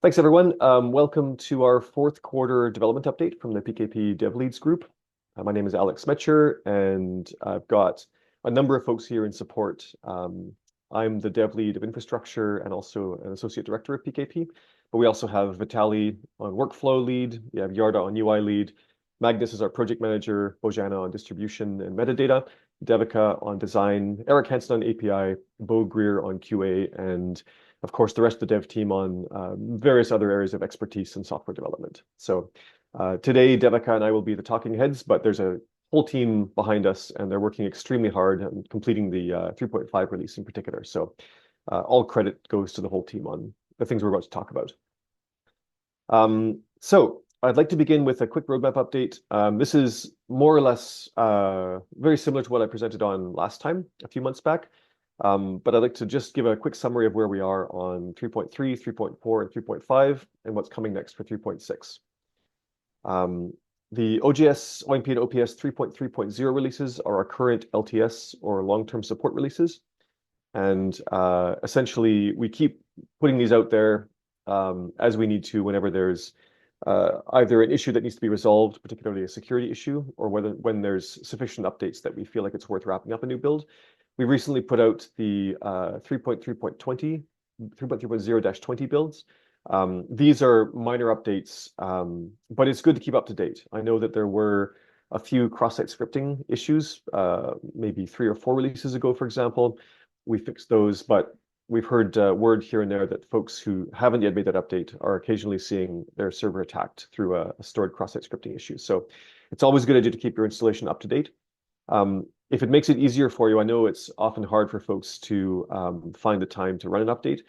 Thanks, everyone. Welcome to our fourth quarter development update from the PKP Dev Leads group. My name is Alec Smecher, and I've got a number of folks here in support. I'm the Dev Lead of Infrastructure and also an Associate Director of PKP, but we also have Vitaly on Workflow Lead, we have Yarda on UI Lead, Magnus is our Project Manager, Bojana on Distribution and Metadata, Devika on Design, Eric Hansen on API, Bo Greer on QA, and of course, the rest of the dev team on various other areas of expertise in software development. So today, Devika and I will be the talking heads, but there's a whole team behind us, and they're working extremely hard on completing the 3.5 release in particular. So all credit goes to the whole team on the things we're about to talk about. So I'd like to begin with a quick roadmap update. This is more or less very similar to what I presented on last time, a few months back. But I'd like to just give a quick summary of where we are on 3.3, 3.4, and 3.5, and what's coming next for 3.6. The OJS, OMP, and OPS 3.3.0 releases are our current LTS or long-term support releases. And essentially, we keep putting these out there as we need to whenever there's either an issue that needs to be resolved, particularly a security issue, or when there's sufficient updates that we feel like it's worth wrapping up a new build. We recently put out the 3.3.20, 3.3.0-20 builds. These are minor updates, but it's good to keep up to date. I know that there were a few cross-site scripting issues, maybe 3 or 4 releases ago, for example. We fixed those, but we've heard word here and there that folks who haven't yet made that update are occasionally seeing their server attacked through a stored cross-site scripting issue. So it's always a good idea to keep your installation up to date. If it makes it easier for you, I know it's often hard for folks to find the time to run an update.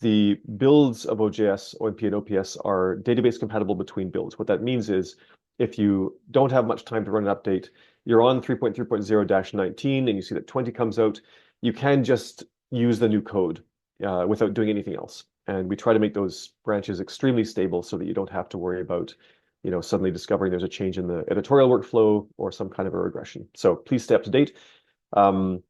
The builds of OJS, OMP, and OPS are database compatible between builds. What that means is if you don't have much time to run an update, you're on 3.3.0-19 and you see that 20 comes out, you can just use the new code without doing anything else. And we try to make those branches extremely stable so that you don't have to worry about suddenly discovering there's a change in the editorial workflow or some kind of a regression. So please stay up to date. On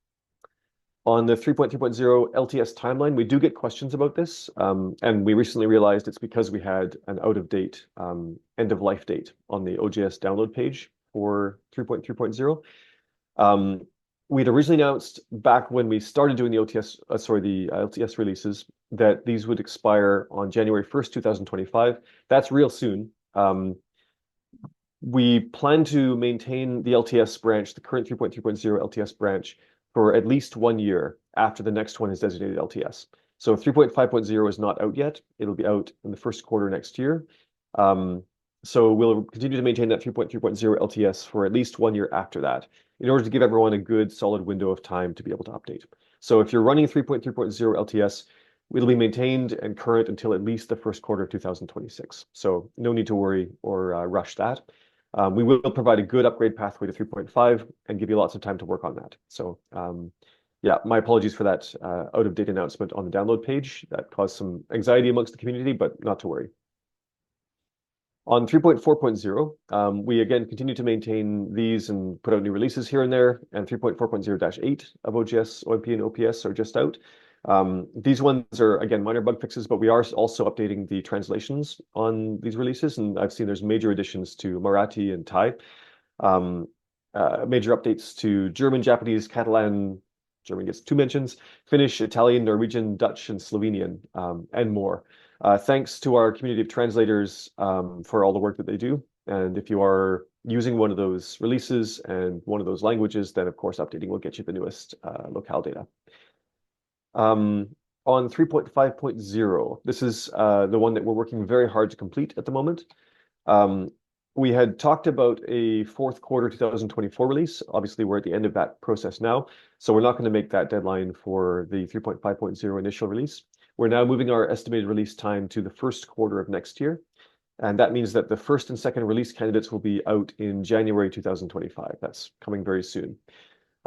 the 3.3.0 LTS timeline, we do get questions about this. And we recently realized it's because we had an out-of-date end-of-life date on the OJS download page for 3.3.0. We'd originally announced back when we started doing the LTS releases that these would expire on January 1st, 2025. That's real soon. We plan to maintain the LTS branch, the current 3.3.0 LTS branch, for at least 1 year after the next one is designated LTS. So 3.5.0 is not out yet. It'll be out in the first quarter next year. So we'll continue to maintain that 3.3.0 LTS for at least 1 year after that, in order to give everyone a good solid window of time to be able to update. So if you're running 3.3.0 LTS, it'll be maintained and current until at least the first quarter of 2026. So no need to worry or rush that. We will provide a good upgrade pathway to 3.5 and give you lots of time to work on that. So yeah, my apologies for that out-of-date announcement on the download page. That caused some anxiety amongst the community, but not to worry. On 3.4.0, we again continue to maintain these and put out new releases here and there, and 3.4.0-8 of OJS, OMP, and OPS are just out. These ones are, again, minor bug fixes, but we are also updating the translations on these releases, and I've seen there's major additions to Marathi and Thai, major updates to German, Japanese, Catalan, German gets 2 mentions, Finnish, Italian, Norwegian, Dutch, and Slovenian, and more. Thanks to our community of translators for all the work that they do. And if you are using one of those releases and one of those languages, then of course updating will get you the newest locale data. On 3.5.0, this is the one that we're working very hard to complete at the moment. We had talked about a fourth quarter 2024 release. Obviously, we're at the end of that process now, so we're not going to make that deadline for the 3.5.0 initial release. We're now moving our estimated release time to the first quarter of next year. And that means that the first and second release candidates will be out in January 2025. That's coming very soon.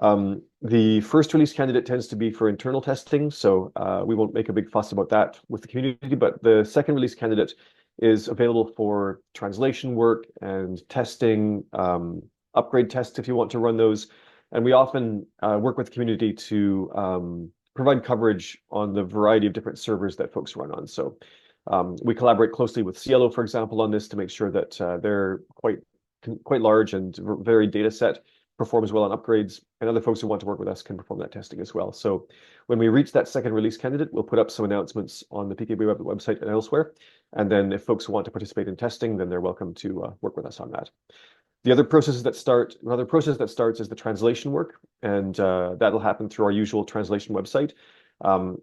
The first release candidate tends to be for internal testing, so we won't make a big fuss about that with the community, but the second release candidate is available for translation work and testing, upgrade tests if you want to run those. And we often work with the community to provide coverage on the variety of different servers that folks run on. So We collaborate closely with Cielo, for example, on this to make sure that they're quite large and very data set, performs well on upgrades, and other folks who want to work with us can perform that testing as well. So when we reach that second release candidate, we'll put up some announcements on the PKP website and elsewhere. And then if folks want to participate in testing, then they're welcome to work with us on that. Another process that starts is the translation work, and that'll happen through our usual translation website.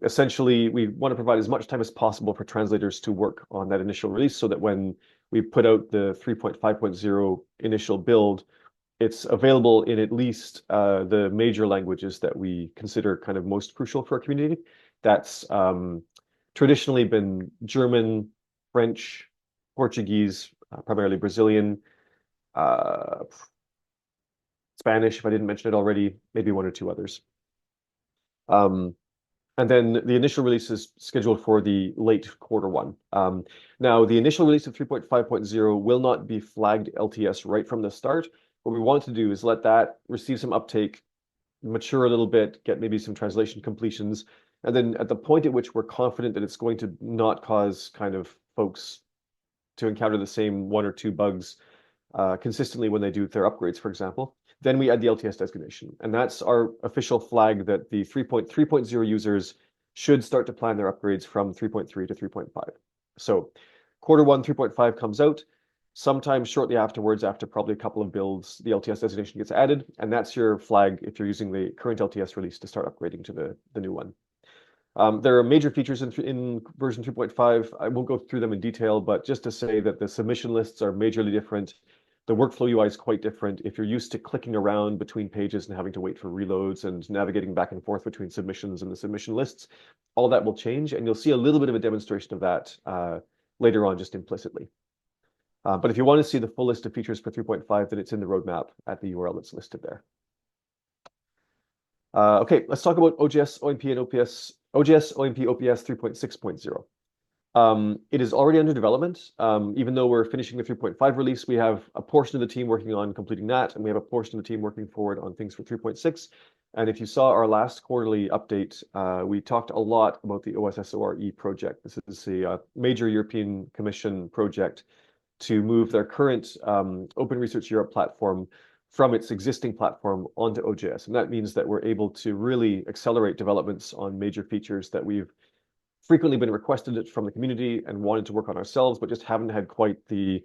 Essentially, we want to provide as much time as possible for translators to work on that initial release so that when we put out the 3.5.0 initial build, it's available in at least the major languages that we consider kind of most crucial for our community. That's traditionally been German, French, Portuguese, primarily Brazilian, Spanish, if I didn't mention it already, maybe one or two others. And then the initial release is scheduled for the late Q1. Now, the initial release of 3.5.0 will not be flagged LTS right from the start. What we want to do is let that receive some uptake, mature a little bit, get maybe some translation completions, and then at the point at which we're confident that it's going to not cause kind of folks to encounter the same one or two bugs consistently when they do their upgrades, for example, then we add the LTS designation. And that's our official flag that the 3.3.0 users should start to plan their upgrades from 3.3 to 3.5. So Q1 3.5 comes out. Sometime shortly afterwards, after probably a couple of builds, the LTS designation gets added, and that's your flag if you're using the current LTS release to start upgrading to the new one. There are major features in version 3.5. I won't go through them in detail, but just to say that the submission lists are majorly different. The workflow UI is quite different. If you're used to clicking around between pages and having to wait for reloads and navigating back and forth between submissions and the submission lists, all that will change, and you'll see a little bit of a demonstration of that later on, just implicitly. But if you want to see the full list of features for 3.5, then it's in the roadmap at the URL that's listed there. Okay, let's talk about OGS, OMP, and OPS. OGS, OMP, OPS 3.6.0. It is already under development. Even though we're finishing the 3.5 release, we have a portion of the team working on completing that, and we have a portion of the team working forward on things for 3.6. And if you saw our last quarterly update, we talked a lot about the OSS ORE project. This is a major European Commission project to move their current Open Research Europe platform from its existing platform onto OGS. And that means that we're able to really accelerate developments on major features that we've frequently been requested from the community and wanted to work on ourselves, but just haven't had quite the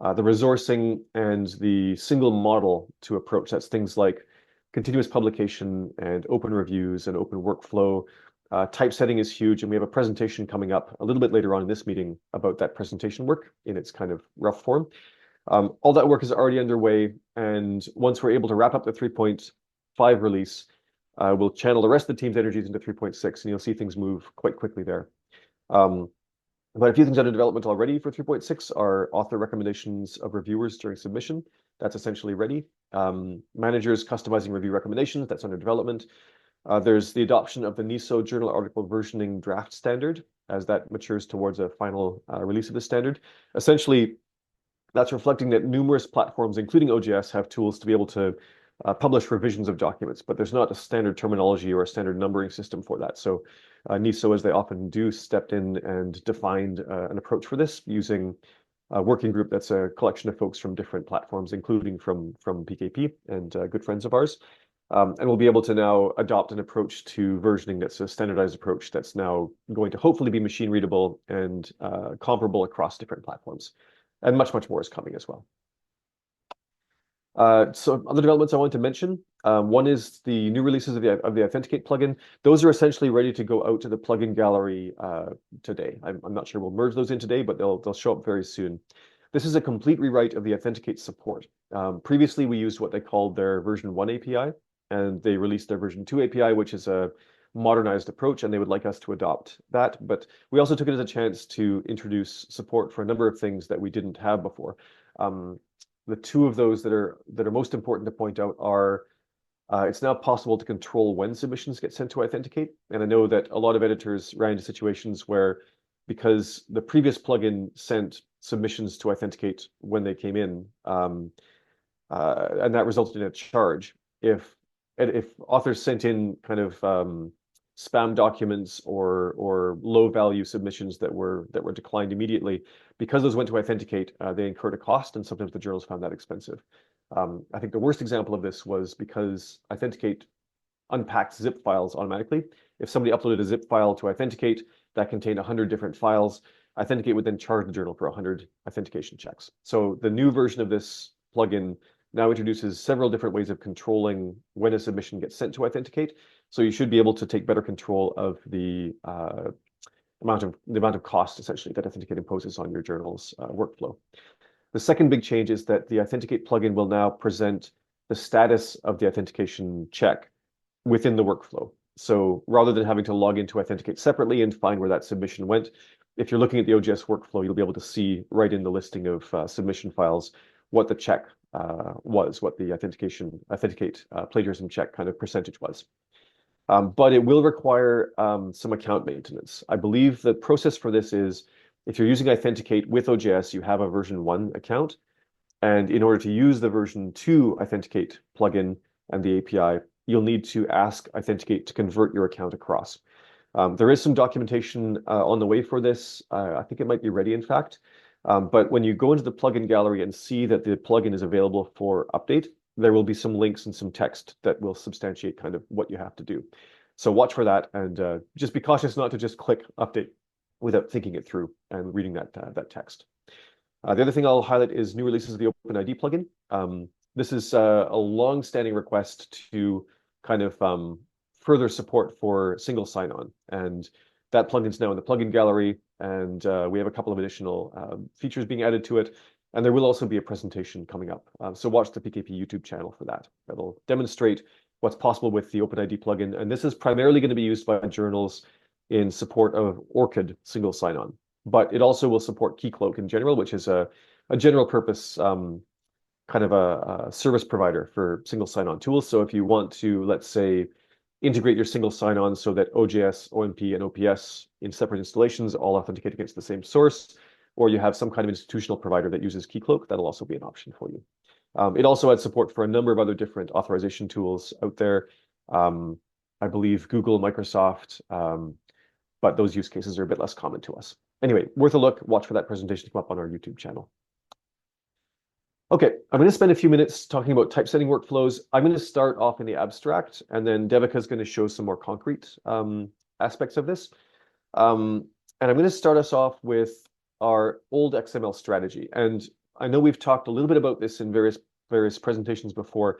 resourcing and the single model to approach. That's things like continuous publication and open reviews and open workflow. Typesetting is huge, and we have a presentation coming up a little bit later on in this meeting about that presentation work in its kind of rough form. All that work is already underway, and once we're able to wrap up the 3.5 release, we'll channel the rest of the team's energies into 3.6, and you'll see things move quite quickly there. But a few things under development already for 3.6 are author recommendations of reviewers during submission. That's essentially ready. Managers customizing review recommendations, that's under development. There's the adoption of the NISO journal article versioning draft standard as that matures towards a final release of the standard. Essentially, that's reflecting that numerous platforms, including OGS, have tools to be able to publish revisions of documents, but there's not a standard terminology or a standard numbering system for that. So NISO, as they often do, stepped in and defined an approach for this using a working group that's a collection of folks from different platforms, including from PKP and good friends of ours. And we'll be able to now adopt an approach to versioning that's a standardized approach that's now going to hopefully be machine readable and comparable across different platforms. And much, much more is coming as well. So other developments I wanted to mention, one is the new releases of the Authenticate plugin. Those are essentially ready to go out to the plugin gallery today. I'm not sure we'll merge those in today, but they'll show up very soon. This is a complete rewrite of the Authenticate support. Previously, we used what they called their version 1 API, and they released their version 2 API, which is a modernized approach, and they would like us to adopt that. But we also took it as a chance to introduce support for a number of things that we didn't have before. The two of those that are most important to point out are it's now possible to control when submissions get sent to Authenticate. And I know that a lot of editors ran into situations where, because the previous plugin sent submissions to Authenticate when they came in, and that resulted in a charge. If authors sent in kind of spam documents or low value submissions that were declined immediately. Because those went to authenticate, they incurred a cost, and sometimes the journals found that expensive. I think the worst example of this was because authenticate unpacks zip files automatically. If somebody uploaded a zip file to authenticate that contained 100 different files, authenticate would then charge the journal for 100 authentication checks. So the new version of this plugin now introduces several different ways of controlling when a submission gets sent to authenticate. So you should be able to take better control of the amount of cost essentially that authenticate imposes on your journal's workflow. The second big change is that the authenticate plugin will now present the status of the authentication check within the workflow. So rather than having to log into authenticate separately and find where that submission went, if you're looking at the OGS workflow, you'll be able to see right in the listing of submission files what the check was, what the authenticate plagiarism check kind of percentage was. But it will require some account maintenance. I believe the process for this is if you're using Authenticate with OJS, you have a version 1 account. And in order to use the version 2 Authenticate plugin and the API, you'll need to ask Authenticate to convert your account across. There is some documentation on the way for this. I think it might be ready, in fact. But when you go into the plugin gallery and see that the plugin is available for update, there will be some links and some text that will substantiate kind of what you have to do. So watch for that, and just be cautious not to just click update without thinking it through and reading that text. The other thing I'll highlight is new releases of the OpenID plugin. This is a long-standing request to kind of further support for single sign-on, and that plugin's now in the plugin gallery, and we have a couple of additional features being added to it. And there will also be a presentation coming up. So watch the PKP YouTube channel for that. That'll demonstrate what's possible with the OpenID plugin. And this is primarily going to be used by journals in support of ORCID single sign-on. But it also will support Keycloak in general, which is a general purpose kind of a service provider for single sign-on tools. So if you want to, let's say, integrate your single sign-on so that OJS, OMP, and OPS in separate installations all authenticate against the same source, or you have some kind of institutional provider that uses Keycloak, that'll also be an option for you. It also adds support for a number of other different authorization tools out there. I believe Google, Microsoft, but those use cases are a bit less common to us. Anyway, worth a look. Watch for that presentation to come up on our YouTube channel. Okay, I'm going to spend a few minutes talking about typesetting workflows. I'm going to start off in the abstract, and then Devika is going to show some more concrete aspects of this. And I'm going to start us off with our old XML strategy. And I know we've talked a little bit about this in various presentations before.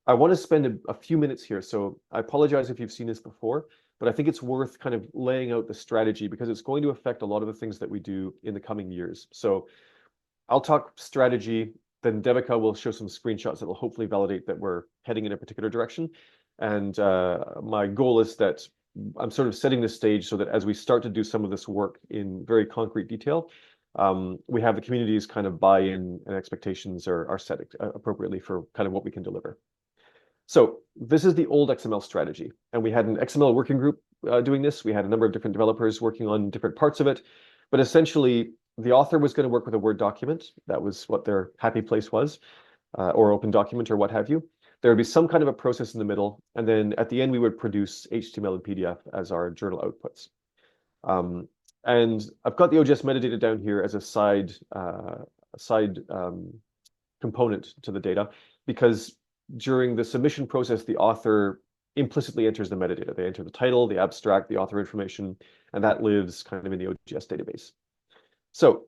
I want to spend a few minutes here. So I apologize if you've seen this before, but I think it's worth kind of laying out the strategy because it's going to affect a lot of the things that we do in the coming years. So I'll talk strategy, then Devika will show some screenshots that will hopefully validate that we're heading in a particular direction. And my goal is that I'm sort of setting the stage so that as we start to do some of this work in very concrete detail, we have the community's kind of buy-in and expectations are set appropriately for kind of what we can deliver. So this is the old XML strategy. And we had an XML working group doing this. We had a number of different developers working on different parts of it. But essentially, the author was going to work with a Word document. That was what their happy place was, or open document or what have you. There would be some kind of a process in the middle, and then at the end, we would produce HTML and PDF as our journal outputs. And I've got the OJS metadata down here as a side component to the data, because during the submission process, the author implicitly enters the metadata. They enter the title, the abstract, the author information, and that lives kind of in the OJS database. So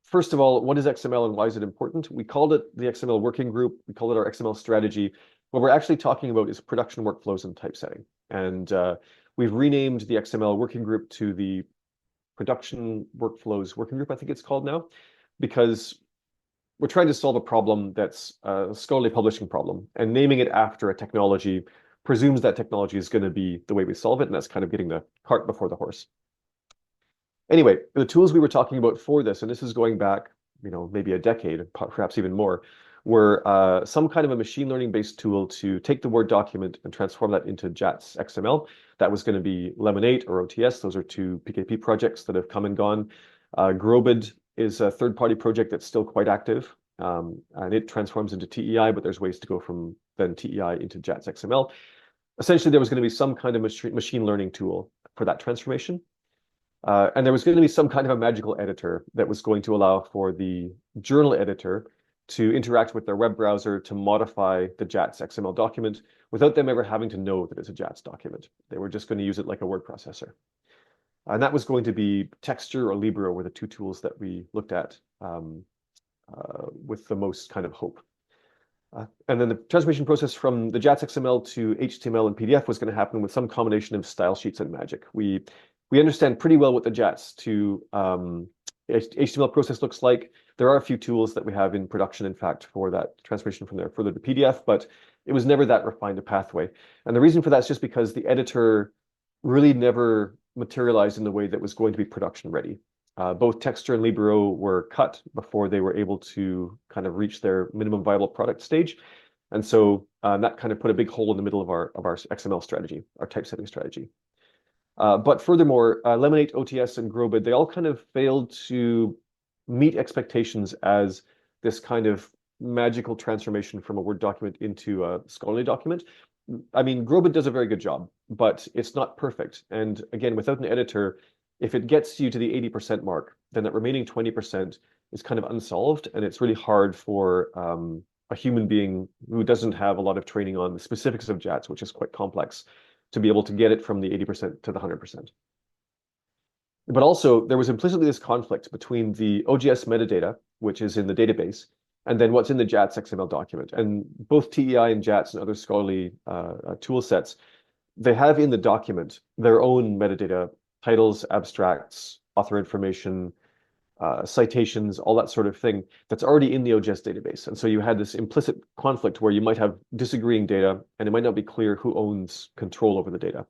first of all, what is XML and why is it important? We called it the XML working group. We called it our XML strategy. What we're actually talking about is production workflows and typesetting. And we've renamed the XML working group to the production workflows working group, I think it's called now, because we're trying to solve a problem that's a scholarly publishing problem. And naming it after a technology presumes that technology is going to be the way we solve it. And that's kind of getting the cart before the horse. Anyway, the tools we were talking about for this, and this is going back, maybe a decade, perhaps even more, were some kind of a machine learning based tool to take the Word document and transform that into JATS XML. That was going to be Lemonade or OTS. Those are two PKP projects that have come and gone. Grobid is a third-party project that's still quite active, and it transforms into TEI, but there's ways to go from then TEI into JATS XML. essentially there was going to be some kind of machine learning tool for that transformation. And there was going to be some kind of a magical editor that was going to allow for the journal editor to interact with their web browser to modify the JATS XML document without them ever having to know that it's a JATS document. They were just going to use it like a word processor. And that was going to be Texture or Libro were the two tools that we looked at with the most kind of hope. And then the transformation process from the JATS XML to HTML and PDF was going to happen with some combination of style sheets and magic. We understand pretty well what the JATS to HTML process looks like. There are a few tools that we have in production, in fact, for that transformation from there further to PDF, but it was never that refined a pathway. And the reason for that is just because the editor really never materialized in the way that was going to be production ready. Both Texture and Libro were cut before they were able to kind of reach their minimum viable product stage. And so that kind of put a big hole in the middle of our XML strategy, our typesetting strategy. But furthermore, Lemonade, OTS, and Grobid, they all kind of failed to meet expectations as this kind of magical transformation from a Word document into a scholarly document. I mean, Grobid does a very good job, but it's not perfect. And again, without an editor, if it gets you to the 80% mark, then that remaining 20% is kind of unsolved, and it's really hard for a human being who doesn't have a lot of training on the specifics of JATS, which is quite complex, to be able to get it from the 80% to the 100%. But also, there was implicitly this conflict between the OGS metadata, which is in the database, and then what's in the JATS XML document. And both TEI and JATS and other scholarly tool sets, they have in the document their own metadata, titles, abstracts, author information, citations, all that sort of thing that's already in the OGS database. And so you had this implicit conflict where you might have disagreeing data and it might not be clear who owns control over the data.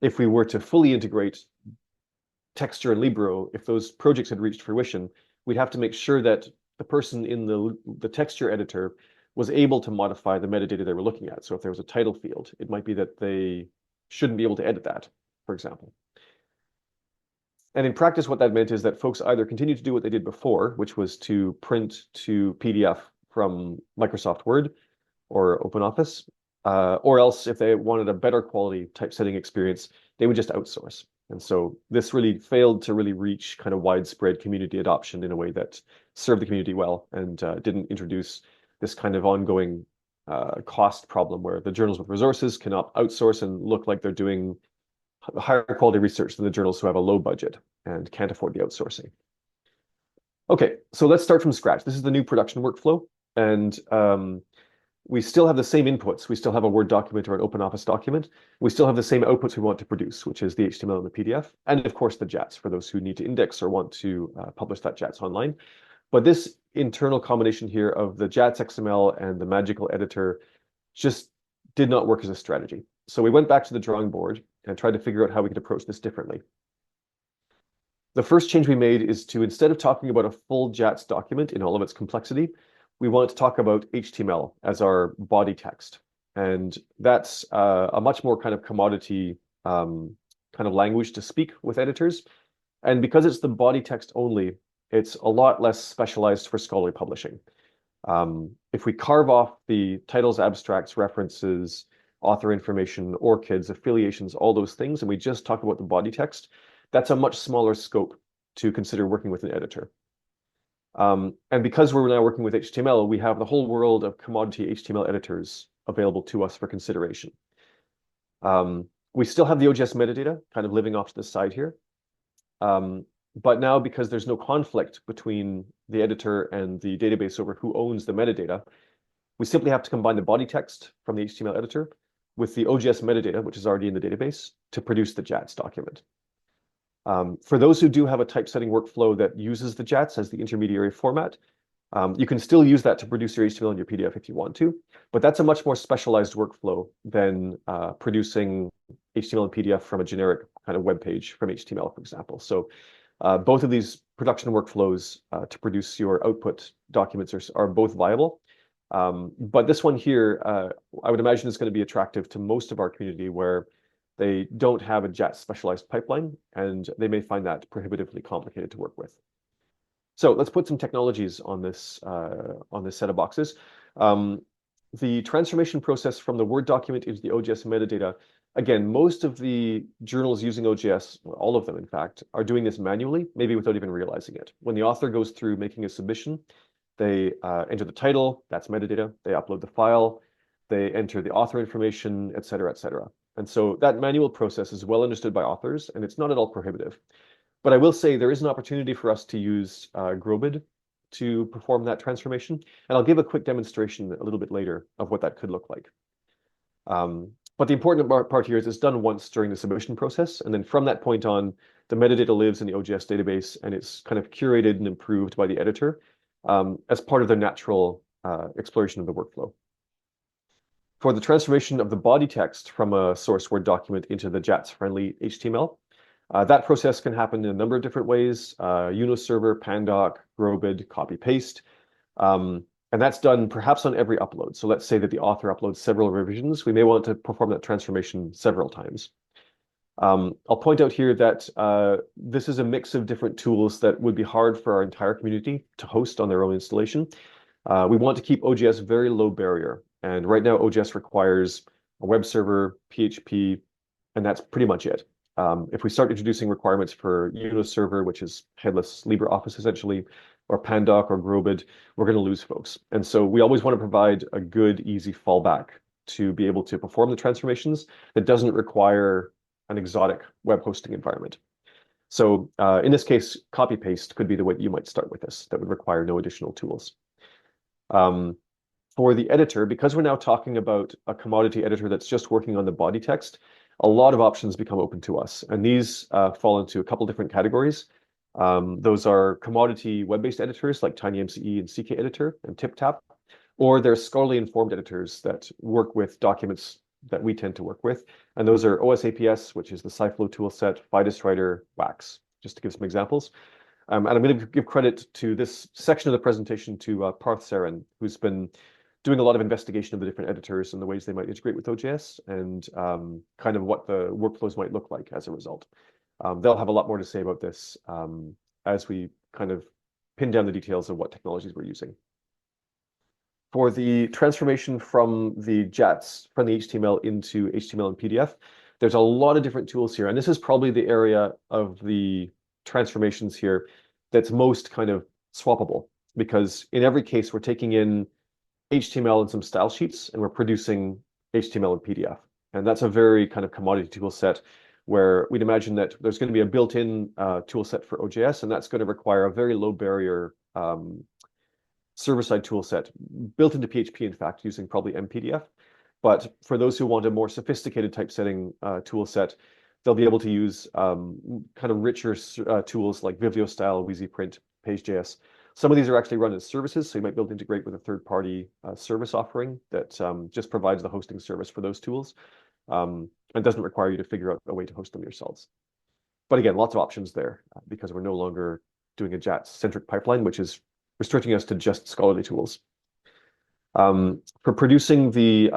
If we were to fully integrate Texture and Libro, if those projects had reached fruition, we'd have to make sure that the person in the texture editor was able to modify the metadata they were looking at. So if there was a title field, it might be that they shouldn't be able to edit that, for example. And in practice, what that meant is that folks either continued to do what they did before, which was to print to PDF from Microsoft Word or OpenOffice, or else if they wanted a better quality typesetting experience, they would just outsource. And so this really failed to really reach kind of widespread community adoption in a way that served the community well and didn't introduce this kind of ongoing cost problem where the journals with resources cannot outsource and look like they're doing higher quality research than the journals who have a low budget and can't afford the outsourcing. Okay, so let's start from scratch. This is the new production workflow, and we still have the same inputs. We still have a Word document or an OpenOffice document. We still have the same outputs we want to produce, which is the HTML and the PDF, and of course the JATS for those who need to index or want to publish that JATS online. But this internal combination here of the JATS XML and the magical editor just did not work as a strategy. So we went back to the drawing board and tried to figure out how we could approach this differently. The first change we made is to, instead of talking about a full JATS document in all of its complexity, we want to talk about HTML as our body text. And that's a much more kind of commodity kind of language to speak with editors. And because it's the body text only, it's a lot less specialized for scholarly publishing. If we carve off the titles, abstracts, references, author information, ORCIDs, affiliations, all those things, and we just talk about the body text, that's a much smaller scope to consider working with an editor. And because we're now working with HTML, we have the whole world of commodity HTML editors available to us for consideration. We still have the OGS metadata kind of living off to the side here. But now, because there's no conflict between the editor and the database over who owns the metadata, we simply have to combine the body text from the HTML editor with the OGS metadata, which is already in the database, to produce the JATS document. For those who do have a typesetting workflow that uses the JATS as the intermediary format, you can still use that to produce your HTML and your PDF if you want to, but that's a much more specialized workflow than producing HTML and PDF from a generic kind of web page from HTML, for example. So both of these production workflows to produce your output documents are both viable. But this one here, I would imagine is going to be attractive to most of our community where they don't have a JATS specialized pipeline, and they may find that prohibitively complicated to work with. So let's put some technologies on this set of boxes. the transformation process from the Word document into the OGS metadata, again, most of the journals using OGS, well, all of them in fact, are doing this manually, maybe without even realizing it. When the author goes through making a submission, they enter the title, that's metadata, they upload the file, they enter the author information, et cetera, et cetera. And so that manual process is well understood by authors, and it's not at all prohibitive. But I will say there is an opportunity for us to use Grobid to perform that transformation. And I'll give a quick demonstration a little bit later of what that could look like. But the important part here is it's done once during the submission process. And then from that point on, the metadata lives in the OGS database, and it's kind of curated and improved by the editor as part of the natural exploration of the workflow. For the transformation of the body text from a source Word document into the JATS-friendly HTML, that process can happen in a number of different ways: Uniserver, Pandoc, Grobid, copy-paste. And that's done perhaps on every upload. So let's say that the author uploads several revisions. We may want to perform that transformation several times. I'll point out here that this is a mix of different tools that would be hard for our entire community to host on their own installation. We want to keep OGS very low barrier. And right now, OGS requires a web server, PHP, and that's pretty much it. If we start introducing requirements for Uniserver, which is headless LibreOffice essentially, or Pandoc or Grobid, we're going to lose folks. And so we always want to provide a good, easy fallback to be able to perform the transformations that doesn't require an exotic web hosting environment. So in this case, copy-paste could be the way you might start with this. That would require no additional tools. For the editor, because we're now talking about a commodity editor that's just working on the body text, a lot of options become open to us. And these fall into a couple different categories. Those are commodity web-based editors like TinyMCE and CKEditor and TipTap, or they're scholarly informed editors that work with documents that we tend to work with. And those are OSAPS, which is the SciFlow toolset, FidusWriter, Wax, just to give some examples. And I'm going to give credit to this section of the presentation to Parth Saran, who's been doing a lot of investigation of the different editors and the ways they might integrate with OGS and kind of what the workflows might look like as a result. They'll have a lot more to say about this as we kind of pin down the details of what technologies we're using. For the transformation from the JATS, from the HTML into HTML and PDF, there's a lot of different tools here. And this is probably the area of the transformations here that's most kind of swappable, because in every case, we're taking in HTML and some style sheets, and we're producing HTML and PDF. And that's a very kind of commodity tool set where we'd imagine that there's going to be a built-in tool set for OJS, and that's going to require a very low barrier server-side tool set built into PHP, in fact, using probably MPDF. But for those who want a more sophisticated typesetting tool set, they'll be able to use kind of richer tools like VideoStyle, WheezyPrint, Page.js. Some of these are actually run as services, so you might be able to integrate with a third-party service offering that just provides the hosting service for those tools and doesn't require you to figure out a way to host them yourselves. But again, lots of options there because we're no longer doing a JATS-centric pipeline, which is restricting us to just scholarly tools. For producing the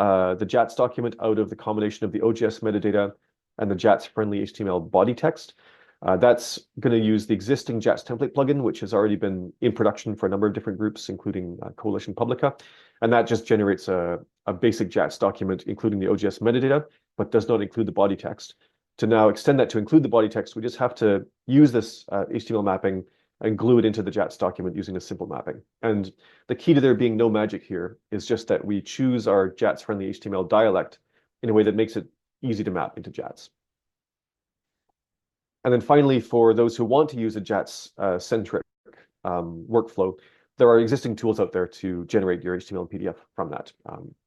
JATS document out of the combination of the OGS metadata and the JATS-friendly HTML body text, that's going to use the existing JATS template plugin, which has already been in production for a number of different groups, including Coalition Publica. And that just generates a basic JATS document, including the OGS metadata, but does not include the body text. To now extend that to include the body text, we just have to use this HTML mapping and glue it into the JATS document using a simple mapping. And the key to there being no magic here is just that we choose our JATS-friendly HTML dialect in a way that makes it easy to map into JATS. And then finally, for those who want to use a JATS-centric workflow, there are existing tools out there to generate your HTML and PDF from that.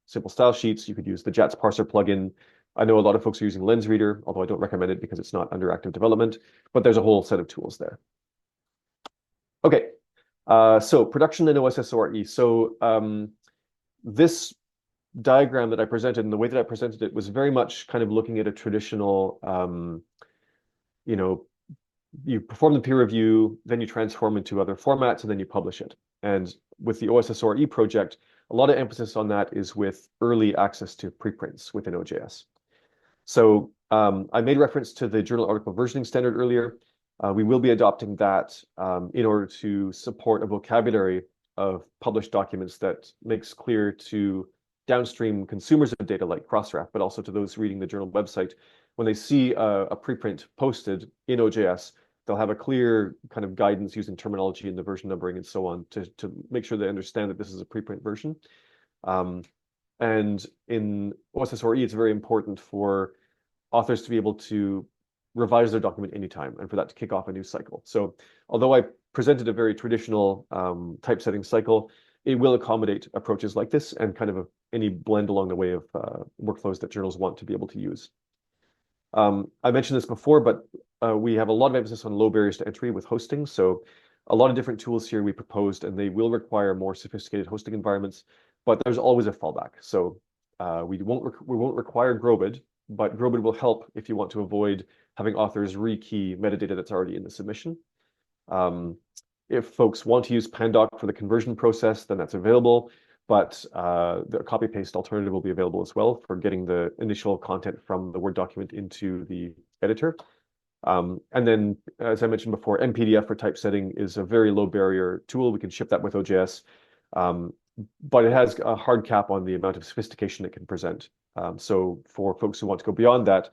Simple style sheets, you could use the JATS parser plugin. I know a lot of folks are using LensReader, although I don't recommend it because it's not under active development, but there's a whole set of tools there. Okay, so production and OSS ORE. So this diagram that I presented and the way that I presented it was very much kind of looking at a traditional, you perform the peer review, then you transform into other formats, and then you publish it. And with the OSS ORE project, a lot of emphasis on that is with early access to preprints within OJS. So I made reference to the journal article versioning standard earlier. We will be adopting that in order to support a vocabulary of published documents that makes clear to downstream consumers of data like Crossref, but also to those reading the journal website, when they see a preprint posted in OJS, they'll have a clear kind of guidance using terminology and the version numbering and so on to make sure they understand that this is a preprint version. And in OSS ORE, it's very important for authors to be able to revise their document anytime and for that to kick off a new cycle. So although I presented a very traditional typesetting cycle, it will accommodate approaches like this and kind of any blend along the way of workflows that journals want to be able to use. I mentioned this before, but we have a lot of emphasis on low barriers to entry with hosting. So a lot of different tools here we proposed, and they will require more sophisticated hosting environments, but there's always a fallback. So we won't require Grobid, but Grobid will help if you want to avoid having authors rekey metadata that's already in the submission. If folks want to use Pandoc for the conversion process, then that's available, but the copy-paste alternative will be available as well for getting the initial content from the Word document into the editor. And then, as I mentioned before, MPDF for typesetting is a very low barrier tool. We can ship that with OJS, but it has a hard cap on the amount of sophistication it can present. So for folks who want to go beyond that,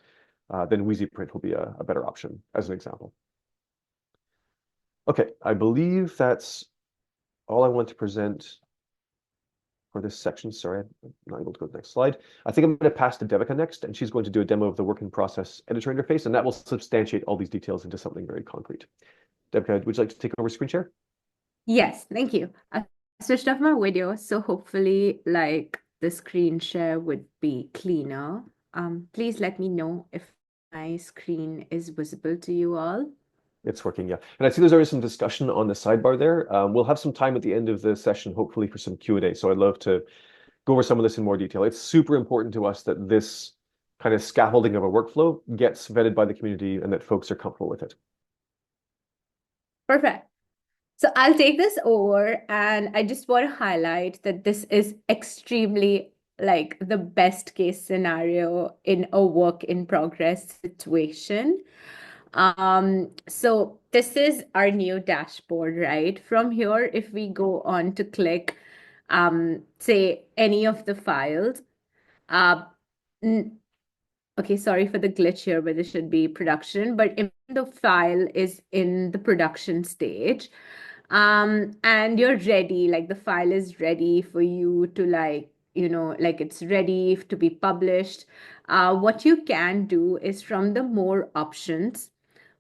then WheezyPrint will be a better option, as an example. Okay, I believe that's all I want to present for this section. Sorry, I'm not able to go to the next slide. I think I'm going to pass to Devika next, and she's going to do a demo of the work in process editor interface, and that will substantiate all these details into something very concrete. Devika, would you like to take over screen share? Yes, thank you. I switched off my video, so hopefully like the screen share would be cleaner. Please let me know if my screen is visible to you all. It's working, yeah. And I see there's already some discussion on the sidebar there. We'll have some time at the end of the session, hopefully, for some Q&A. So I'd love to go over some of this in more detail. It's super important to us that this kind of scaffolding of a workflow gets vetted by the community and that folks are comfortable with it. Perfect. So I'll take this over, and I just want to highlight that this is extremely like the best case scenario in a work in progress situation. So this is our new dashboard, right? From here, if we go on to click, say any of the files, okay, sorry for the glitch here, but this should be production, but if the file is in the production stage, and you're ready, like the file is ready for you to like it's ready to be published. What you can do is from the more options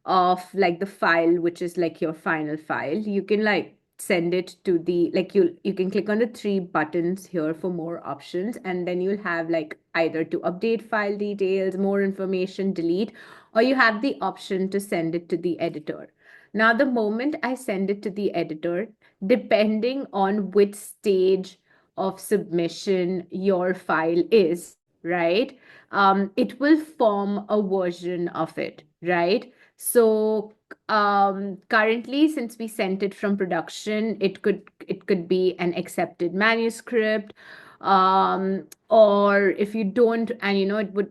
of like the file, which is like your final file, you can like send it to the like you can click on the three buttons here for more options, and then you'll have like either to update file details, more information, delete, or you have the option to send it to the editor. Now, the moment I send it to the editor, depending on which stage of submission your file is, right? It will form a version of it, right? So currently, since we sent it from production, it could be an accepted manuscript, or if you don't, and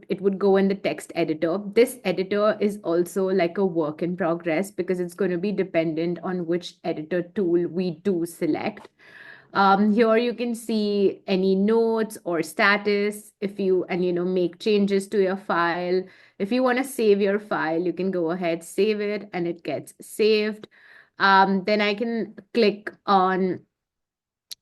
it would go in the text editor. This editor is also like a work in progress because it's going to be dependent on which editor tool we do select. Here you can see any notes or status if you make changes to your file. If you want to save your file, you can go ahead, save it, and it gets saved. Then I can click on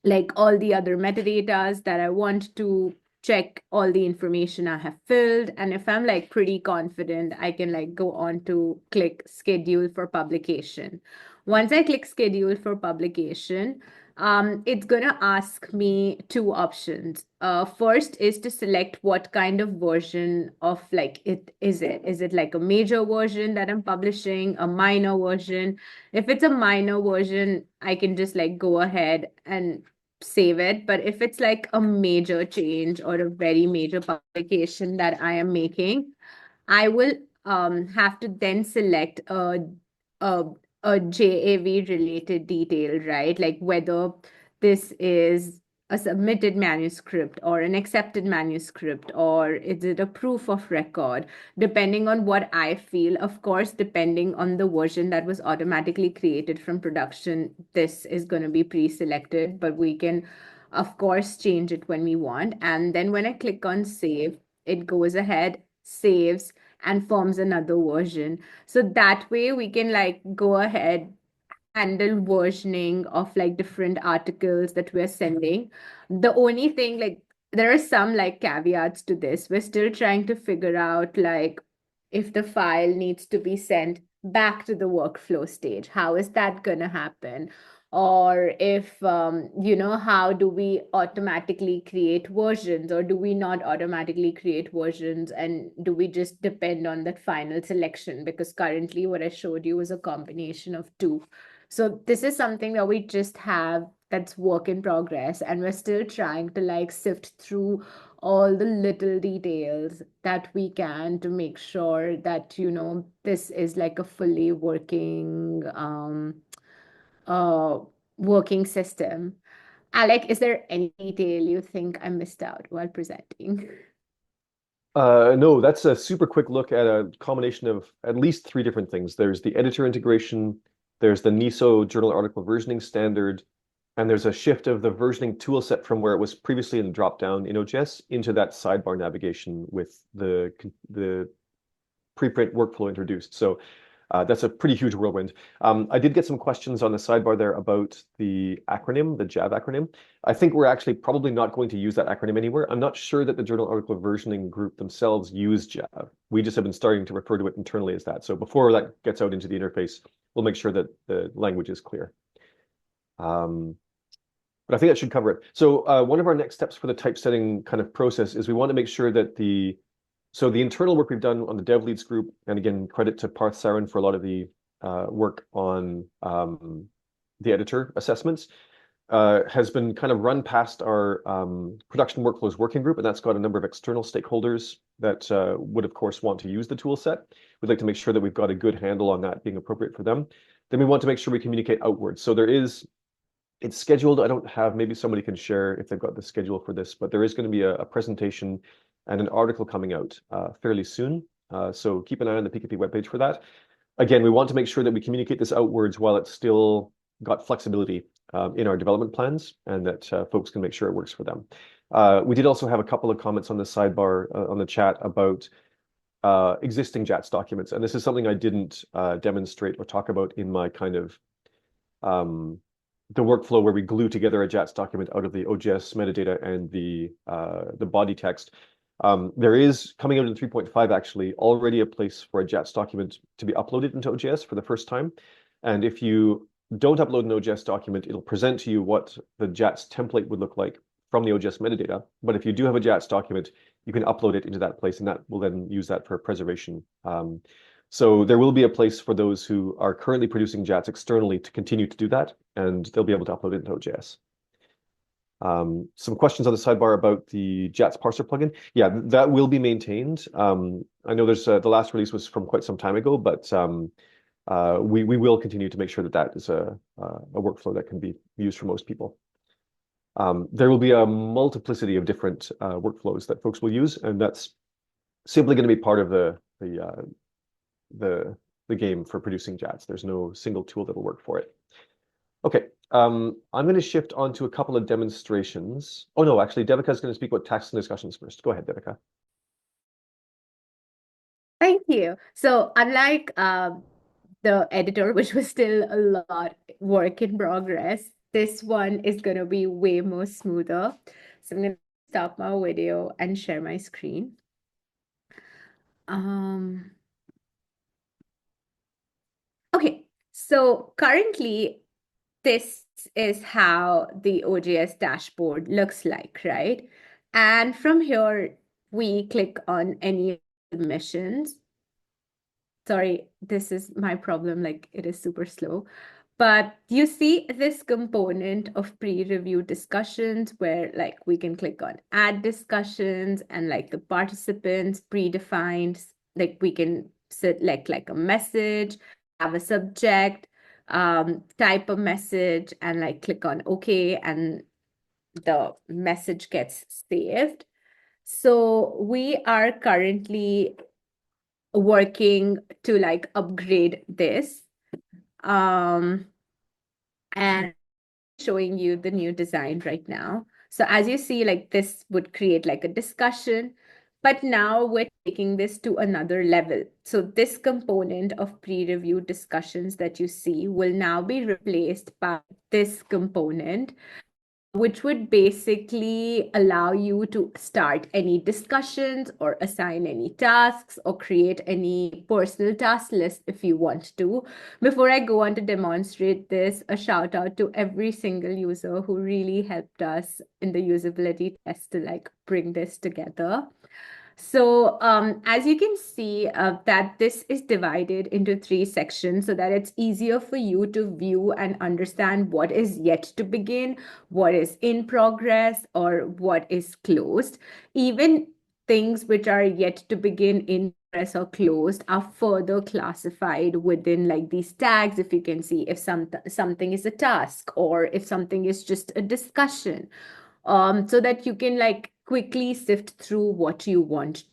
like all the other metadatas that I want to check all the information I have filled. And if I'm like pretty confident, I can like go on to click schedule for publication. Once I click schedule for publication, it's gonna ask me two options. First is to select what kind of version of like it is it. Is it like a major version that I'm publishing, a minor version? If it's a minor version, I can just like go ahead and save it. But if it's like a major change or a very major publication that I am making, I will have to then select a JAV related detail, right? Like whether this is a submitted manuscript or an accepted manuscript, or is it a proof of record, depending on what I feel. Of course, depending on the version that was automatically created from production, this is going to be pre-selected, but we can of course, change it when we want. And then when I click on save, it goes ahead, saves, and forms another version. So that way we can like go ahead, handle versioning of like different articles that we're sending. The only thing, like, there are some like caveats to this. We're still trying to figure out like if the file needs to be sent back to the workflow stage, how is that going to happen? Or if, how do we automatically create versions, or do we not automatically create versions? And do we just depend on that final selection? Because currently what I showed you was a combination of two. So this is something that we just have that's work in progress, and we're still trying to like sift through all the little details that we can to make sure that, this is like a fully uh working system. Alec, is there any detail you think I missed out while presenting? No, that's a super quick look at a combination of at least three different things. There's the editor integration, there's the NISO journal article versioning standard, and there's a shift of the versioning toolset from where it was previously in the drop-down in OJS into that sidebar navigation with the preprint workflow introduced. So that's a pretty huge whirlwind. I did get some questions on the sidebar there about the acronym, the JAV acronym. I think we're actually probably not going to use that acronym anywhere. I'm not sure that the journal article versioning group themselves use JAV. We just have been starting to refer to it internally as that. So before that gets out into the interface, we'll make sure that the language is clear. But I think that should cover it. So one of our next steps for the typesetting kind of process is we want to make sure that the internal work we've done on the dev leads group, and again, credit to Parth Saran for a lot of the work on the editor assessments, has been kind of run past our production workflows working group, and that's got a number of external stakeholders that would, of course, want to use the tool set. We'd like to make sure that we've got a good handle on that being appropriate for them. Then we want to make sure we communicate outwards. So it's scheduled. I don't have, maybe somebody can share if they've got the schedule for this, but there is going to be a presentation and an article coming out fairly soon. So keep an eye on the PKP webpage for that. Again, we want to make sure that we communicate this outwards while it's still got flexibility in our development plans, and that folks can make sure it works for them. We did also have a couple of comments on the sidebar on the chat about existing JATS documents. And this is something I didn't demonstrate or talk about in my kind of the workflow where we glue together a JATS document out of the OJS metadata and the body text. There is, coming out in 3.5 actually, already a place for a JATS document to be uploaded into OJS for the first time. And if you don't upload an OJS document, it'll present to you what the JATS template would look like from the OJS metadata. But if you do have a JATS document, you can upload it into that place, and that will then use that for preservation. So there will be a place for those who are currently producing JATS externally to continue to do that, and they'll be able to upload it into OJS. Some questions on the sidebar about the JATS parser plugin. Yeah, that will be maintained. I know there's the last release was from quite some time ago, but we will continue to make sure that that is a workflow that can be used for most people. There will be a multiplicity of different workflows that folks will use, and that's simply going to be part of the game for producing JATS. There's no single tool that will work for it. Okay, I'm going to shift on to a couple of demonstrations. Oh no, actually, Devika is going to speak about tasks and discussions first. Go ahead, Devika. Thank you. So unlike the editor, which was still a lot work in progress, this one is going to be way more smoother. So I'm going to stop my video and share my screen. Okay, so currently this is how the OJS dashboard looks like, right? And from here, we click on any missions. Sorry, this is my problem, like it is super slow. But you see this component of pre-review discussions where like we can click on add discussions, and like the participants predefined, like we can select like a message, have a subject, type a message, and like click on OK, and the message gets saved. So we are currently working to like upgrade this. And showing you the new design right now. So as you see, like this would create like a discussion, but now we're taking this to another level. So this component of pre-review discussions that you see will now be replaced by this component, which would basically allow you to start any discussions or assign any tasks or create any personal task list if you want to. Before I go on to demonstrate this, a shout out to every single user who really helped us in the usability test to like bring this together. So as you can see that this is divided into 3 sections so that it's easier for you to view and understand what is yet to begin, what is in progress, or what is closed. Even things which are yet to begin, in progress, or closed are further classified within like these tags. If you can see if something is a task or if something is just a discussion, so that you can like quickly sift through what you want.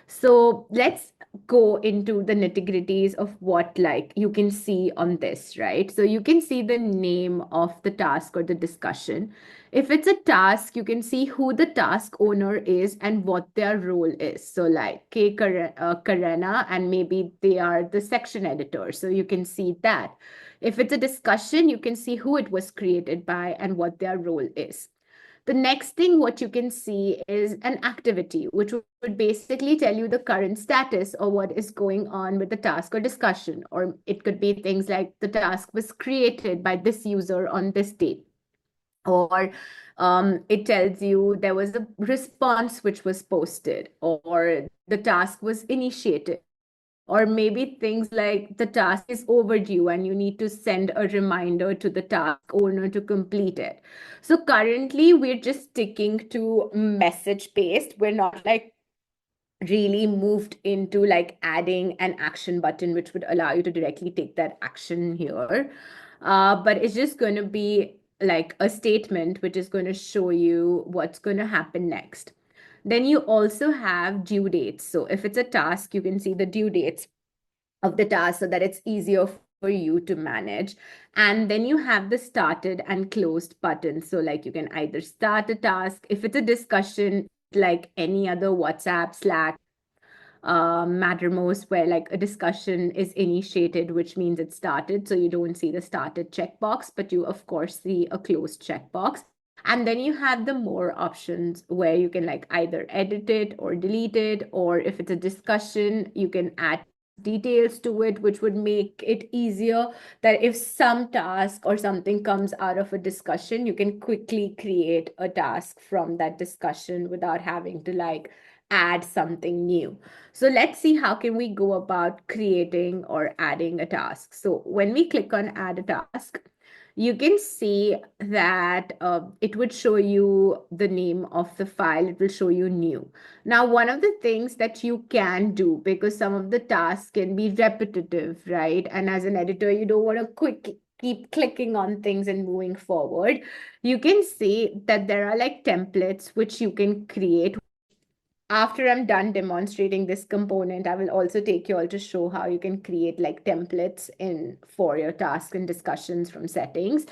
So let's go into the nitty-gritties of what like you can see on this, right? So you can see the name of the task or the discussion. If it's a task, you can see who the task owner is and what their role is. So like Karena, and maybe they are the section editor. So you can see that. If it's a discussion, you can see who it was created by and what their role is. The next thing, what you can see is an activity, which would basically tell you the current status or what is going on with the task or discussion. Or it could be things like the task was created by this user on this date. Or it tells you there was a response which was posted, or the task was initiated. Or maybe things like the task is overdue and you need to send a reminder to the task owner to complete it. So currently we're just sticking to message based. We're not like really moved into like adding an action button, which would allow you to directly take that action here. But it's just going to be like a statement, which is going to show you what's going to happen next. Then you also have due dates. So if it's a task, you can see the due dates of the task so that it's easier for you to manage. And then you have the started and closed button. So like you can either start a task, if it's a discussion, like any other WhatsApp, Slack, Mattermost, where like a discussion is initiated, which means it started. So you don't see the started checkbox, but you of course see a closed checkbox. And then you have the more options where you can like either edit it or delete it, or if it's a discussion, you can add details to it, which would make it easier that if some task or something comes out of a discussion, you can quickly create a task from that discussion without having to like add something new. So let's see how can we go about creating or adding a task. So when we click on add a task, you can see that it would show you the name of the file. It will show you new. Now, one of the things that you can do, because some of the tasks can be repetitive, right? And as an editor, you don't want to keep clicking on things and moving forward. You can see that there are like templates which you can create. After I'm done demonstrating this component, I will also take you all to show how you can create like templates in for your tasks and discussions from settings.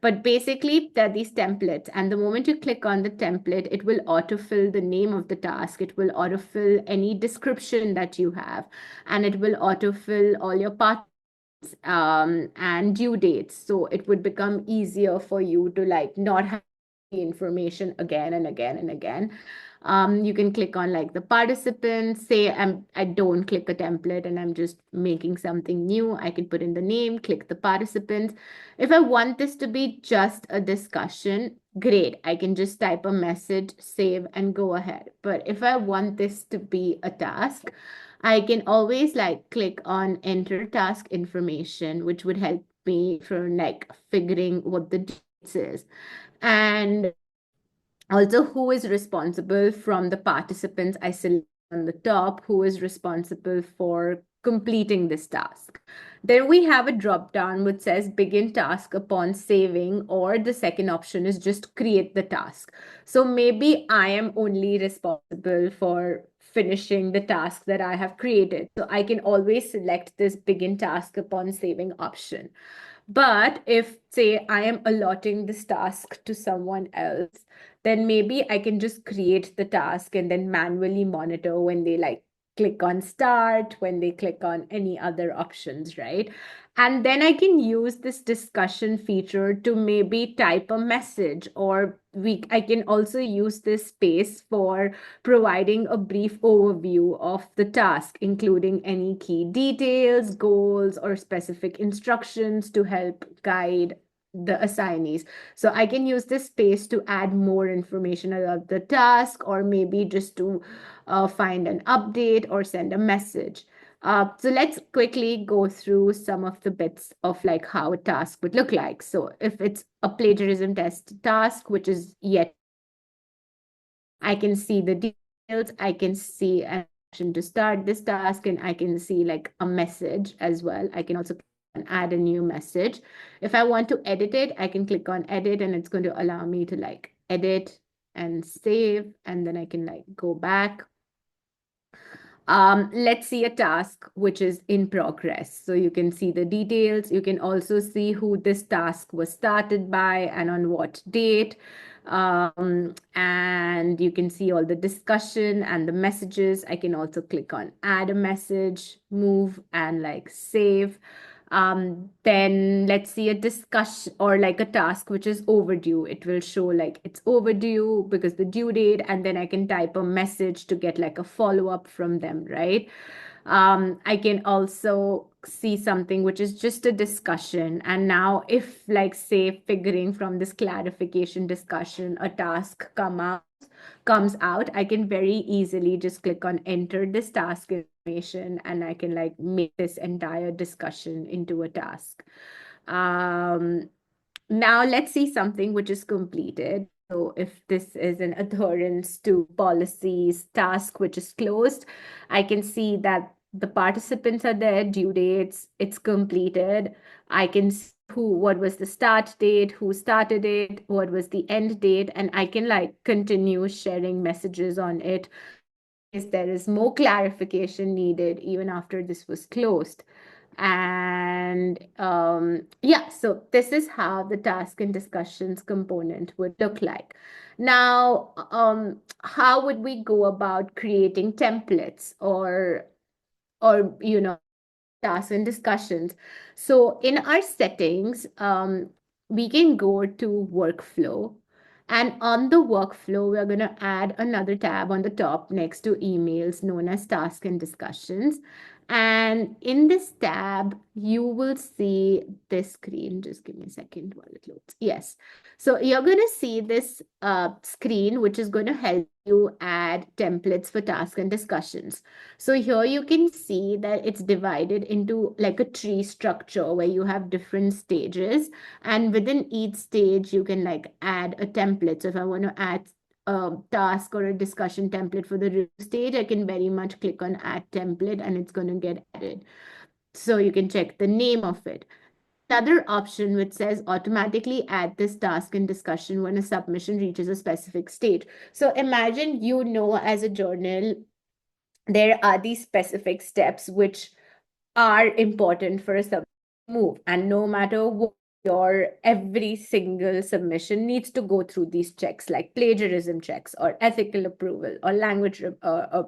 But basically, there are these templates, and the moment you click on the template, it will autofill the name of the task. It will autofill any description that you have, and it will autofill all your parts and due dates. So it would become easier for you to like not have information again and again and again. You can click on like the participants, say I don't click a template and I'm just making something new. I can put in the name, click the participants. If I want this to be just a discussion, great. I can just type a message, save, and go ahead. But if I want this to be a task, I can always like click on enter task information, which would help me for like figuring what the dates is. And also, who is responsible from the participants I select on the top, who is responsible for completing this task. Then we have a drop down which says begin task upon saving, or the second option is just create the task. So maybe I am only responsible for finishing the task that I have created. So I can always select this begin task upon saving option. But if, say, I am allotting this task to someone else, then maybe I can just create the task and then manually monitor when they like click on start, when they click on any other options, right? And then I can use this discussion feature to maybe type a message, or I can also use this space for providing a brief overview of the task, including any key details, goals, or specific instructions to help guide the assignees. So I can use this space to add more information about the task, or maybe just to find an update or send a message. So let's quickly go through some of the bits of like how a task would look like. So if it's a plagiarism test task, which is yet, I can see the details, I can see an option to start this task, and I can see like a message as well. I can also add a new message. If I want to edit it, I can click on edit, and it's going to allow me to like edit and save, and then I can like go back. Let's see a task which is in progress. So you can see the details. You can also see who this task was started by and on what date. And you can see all the discussion and the messages. I can also click on add a message, move, and like save. Then let's see a discussion or like a task which is overdue. It will show like it's overdue because the due date, and then I can type a message to get like a follow-up from them, right? I can also see something which is just a discussion. And now if like say figuring from this clarification discussion, a task comes out, I can very easily just click on enter this task information, and I can like make this entire discussion into a task. Now let's see something which is completed. So if this is an adherence to policies task which is closed, I can see that the participants are there, due dates, it's completed. I can see what was the start date, who started it, what was the end date, and I can like continue sharing messages on it. Is there is more clarification needed even after this was closed. And yeah, so this is how the task and discussions component would look like. Now, how would we go about creating templates or tasks and discussions? So in our settings, we can go to workflow. And on the workflow, we're going to add another tab on the top next to emails known as task and discussions. And in this tab, you will see this screen. Just give me a second while it loads. Yes. So you're going to see this screen, which is going to help you add templates for tasks and discussions. So here you can see that it's divided into like a tree structure where you have different stages, and within each stage you can like add a template. So if I want to add a task or a discussion template for the review stage, I can very much click on add template and it's going to get added. So you can check the name of it. Another option which says automatically add this task and discussion when a submission reaches a specific stage. So imagine, as a journal, there are these specific steps which are important for a submission move, and no matter what, your every single submission needs to go through these checks like plagiarism checks or ethical approval or language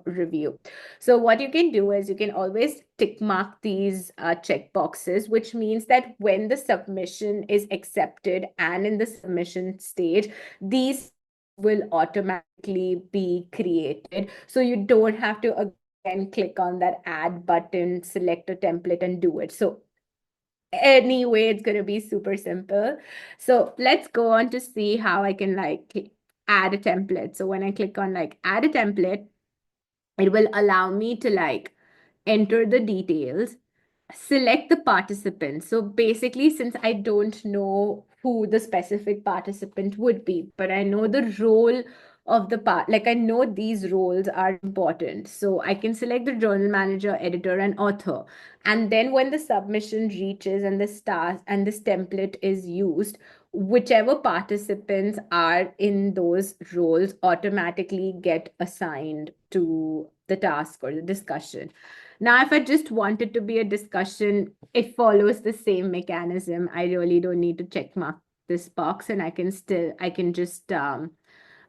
review. So what you can do is you can always tick mark these check boxes, which means that when the submission is accepted and in the submission stage, these will automatically be created. So you don't have to again click on that add button, select a template and do it. So anyway, it's going to be super simple. So let's go on to see how I can like add a template. So when I click on like add a template, it will allow me to like enter the details, select the participant. So basically, since I don't know who the specific participant would be, but I know the role of the like I know these roles are important. So I can select the journal manager, editor, and author. And then when the submission reaches and this task and this template is used, whichever participants are in those roles automatically get assigned to the task or the discussion. Now, if I just want it to be a discussion, it follows the same mechanism. I really don't need to check mark this box, and I can just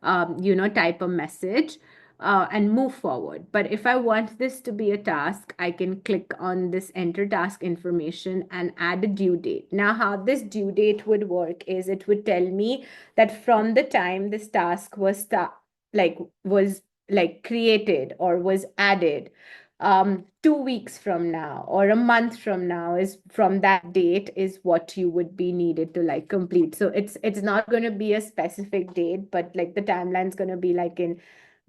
type a message and move forward. But if I want this to be a task, I can click on this enter task information and add a due date. Now, how this due date would work is it would tell me that from the time this task was created or was added, 2 weeks from now or a month from now, is from that date is what you would be needed to like complete. So it's not going to be a specific date, but like the timeline's going to be like in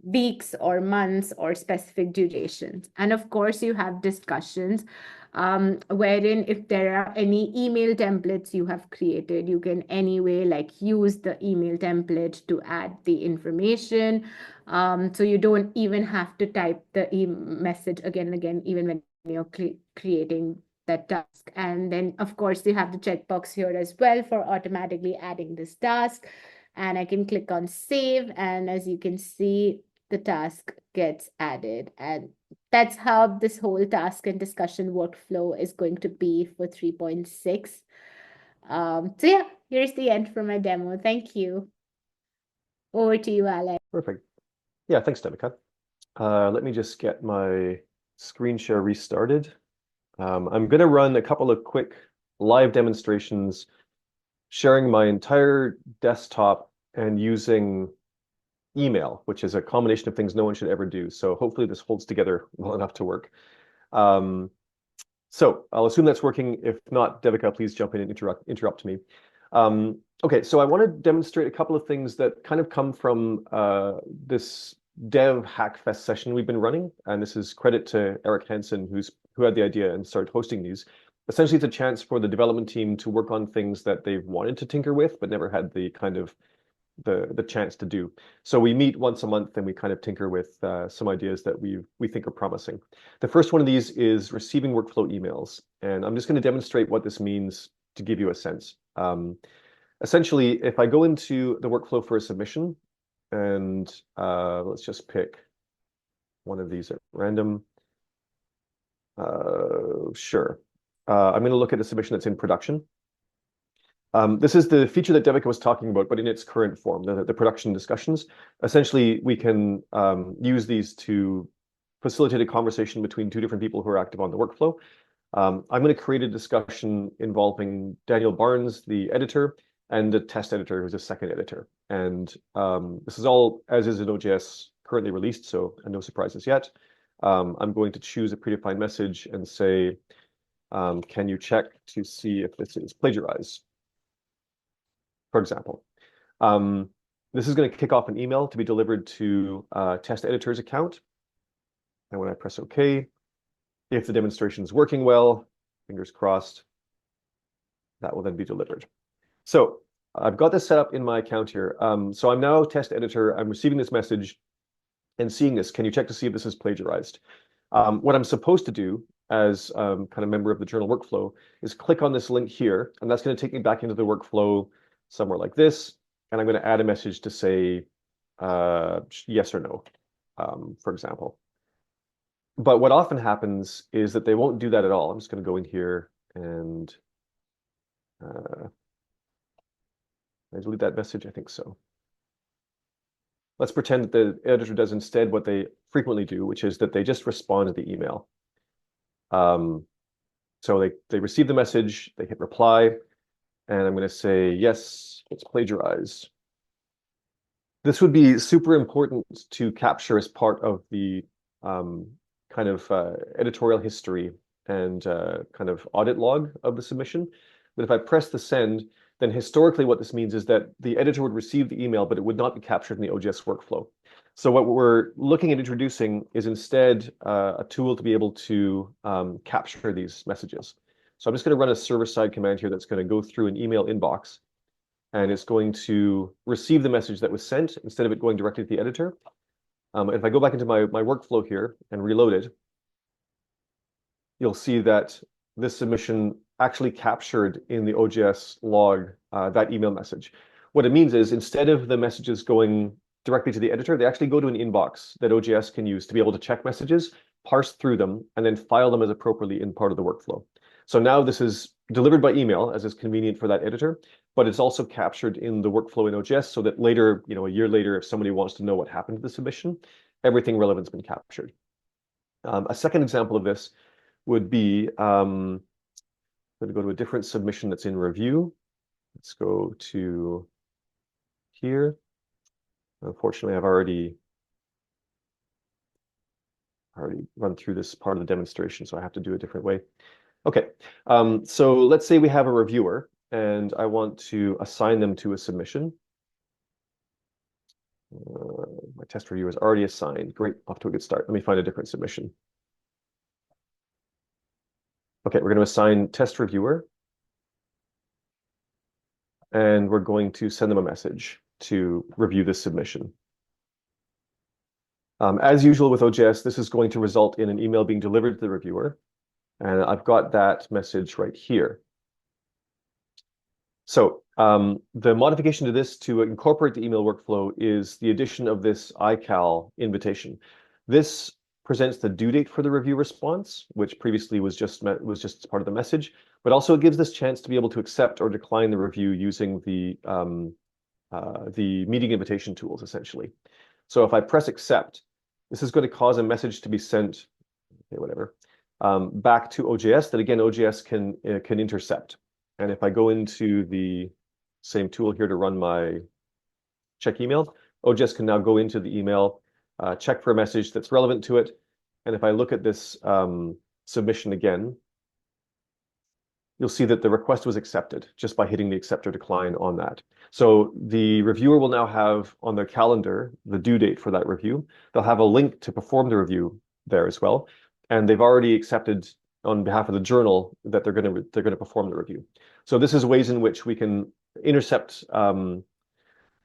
weeks or months or specific durations. And of course, you have discussions wherein if there are any email templates you have created, you can anyway like use the email template to add the information. So you don't even have to type the message again and again, even when you're creating that task. And then, of course, you have the checkbox here as well for automatically adding this task. And I can click on save. And as you can see, the task gets added. And that's how this whole task and discussion workflow is going to be for 3.6. So yeah, here's the end for my demo. Thank you. Over to you, Alec. Perfect. Yeah, thanks, Devika. Let me just get my screen share restarted. I'm going to run a couple of quick live demonstrations, sharing my entire desktop and using email, which is a combination of things no one should ever do. So hopefully this holds together well enough to work. So I'll assume that's working. If not, Devika, please jump in and interrupt me. Okay, so I want to demonstrate a couple of things that kind of come from this Dev Hackfest session we've been running. And this is credit to Eric Hansen, who had the idea and started hosting these. Essentially, it's a chance for the development team to work on things that they've wanted to tinker with, but never had the kind of the chance to do. So we meet once a month and we kind of tinker with some ideas that we think are promising. The first one of these is receiving workflow emails. And I'm just going to demonstrate what this means to give you a sense. Essentially, if I go into the workflow for a submission, and let's just pick one of these at random. Sure. I'm going to look at the submission that's in production. This is the feature that Devika was talking about, but in its current form, the production discussions. Essentially, we can use these to facilitate a conversation between two different people who are active on the workflow. I'm going to create a discussion involving Daniel Barnes, the editor, and the test editor, who's a second editor. And this is all as is in OJS currently released, so no surprises yet. I'm going to choose a predefined message and say, can you check to see if this is plagiarized, for example. This is going to kick off an email to be delivered to test editor's account. And when I press OK, if the demonstration is working well, fingers crossed, that will then be delivered. So I've got this set up in my account here. So I'm now test editor. I'm receiving this message and seeing this. Can you check to see if this is plagiarized? What I'm supposed to do as kind of member of the journal workflow is click on this link here, and that's going to take me back into the workflow somewhere like this. And I'm going to add a message to say yes or no, for example. But what often happens is that they won't do that at all. I'm just going to go in here and I delete that message? I think so. Let's pretend that the editor does instead what they frequently do, which is that they just respond to the email. So they receive the message, they hit reply, and I'm going to say, yes, it's plagiarized. This would be super important to capture as part of the kind of editorial history and kind of audit log of the submission. But if I press the send, then historically what this means is that the editor would receive the email, but it would not be captured in the OJS workflow. So what we're looking at introducing is instead a tool to be able to capture these messages. So I'm just going to run a server-side command here that's going to go through an email inbox, and it's going to receive the message that was sent instead of it going directly to the editor. If I go back into my workflow here and reload it, you'll see that this submission actually captured in the OJS log that email message. What it means is instead of the messages going directly to the editor, they actually go to an inbox that OJS can use to be able to check messages, parse through them, and then file them as appropriately in part of the workflow. So now this is delivered by email as is convenient for that editor, but it's also captured in the workflow in OJS so that later, a year later, if somebody wants to know what happened to the submission, everything relevant's been captured. A second example of this would be, I'm going to go to a different submission that's in review. Let's go to here. Unfortunately, I've already run through this part of the demonstration, so I have to do it a different way. Okay, so let's say we have a reviewer and I want to assign them to a submission. My test reviewer is already assigned. Great, off to a good start. Let me find a different submission. Okay, we're going to assign test reviewer. And we're going to send them a message to review this submission. As usual with OJS, this is going to result in an email being delivered to the reviewer. And I've got that message right here. So the modification to this to incorporate the email workflow is the addition of this iCal invitation. This presents the due date for the review response, which previously was just part of the message, but also it gives this chance to be able to accept or decline the review using the meeting invitation tools, essentially. So if I press accept, this is going to cause a message to be sent, okay, whatever, back to OJS that again OJS can intercept. And if I go into the same tool here to run my check email, OJS can now go into the email, check for a message that's relevant to it. And if I look at this submission again, you'll see that the request was accepted just by hitting the accept or decline on that. So the reviewer will now have on their calendar the due date for that review. They'll have a link to perform the review there as well. And they've already accepted on behalf of the journal that they're going to perform the review. So this is ways in which we can intercept